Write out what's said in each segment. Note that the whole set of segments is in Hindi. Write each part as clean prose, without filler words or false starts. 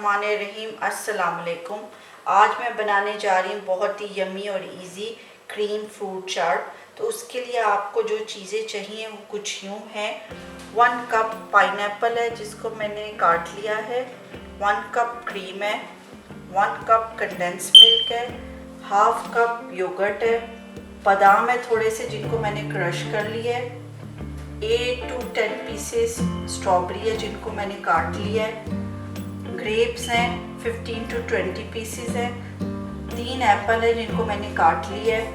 बिस्मिल्लाहिर्रहमानिर्रहीम। अस्सलाम वालेकुम। आज मैं बनाने जा रही हूँ बहुत ही यम्मी और इजी क्रीम फ्रूट चाट। तो उसके लिए आपको जो चीज़ें चाहिए वो कुछ यूँ हैं। 1 कप पाइनएप्पल है जिसको मैंने काट लिया है, 1 कप क्रीम है, 1 कप कंडेंस मिल्क है, हाफ कप योगर्ट है, बादाम है थोड़े से जिनको मैंने क्रश कर लिया है, 8 to 10 पीसेस स्ट्रॉबेरी है जिनको मैंने काट लिया है, ग्रेप्स हैं 15 to 20 पीसेस हैं, 3 एप्पल है जिनको मैंने काट लिया है,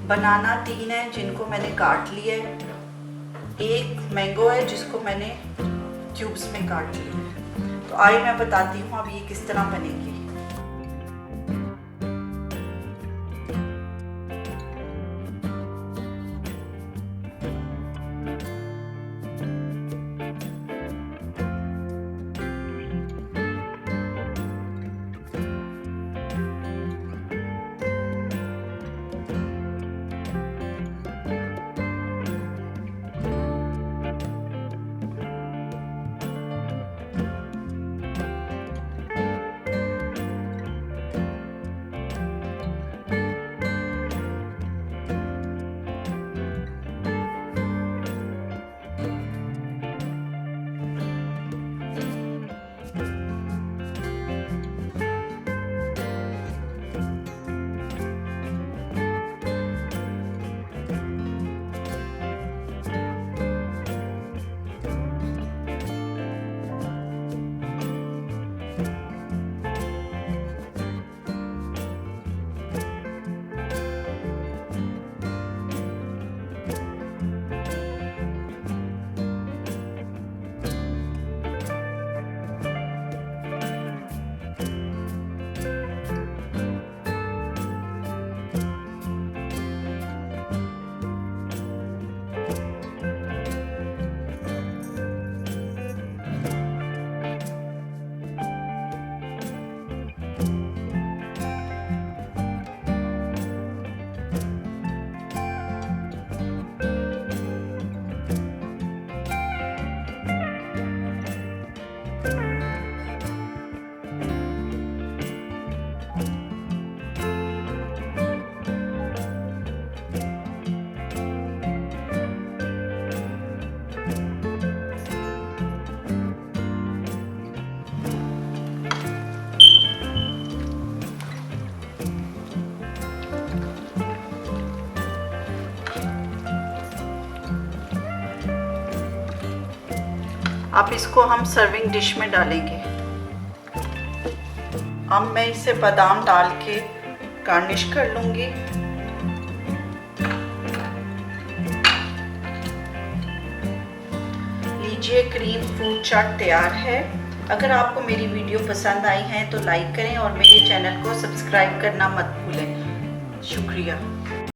बनाना 3 है जिनको मैंने काट लिया है, 1 मैंगो है जिसको मैंने क्यूब्स में काट लिया है। तो आइए मैं बताती हूँ अब ये किस तरह बनेगी। अब इसको हम सर्विंग डिश में डालेंगे। अब मैं इसे बादाम डाल के गार्निश कर लूँगी। लीजिए क्रीम फ्रूट चाट तैयार है। अगर आपको मेरी वीडियो पसंद आई है तो लाइक करें और मेरे चैनल को सब्सक्राइब करना मत भूलें। शुक्रिया।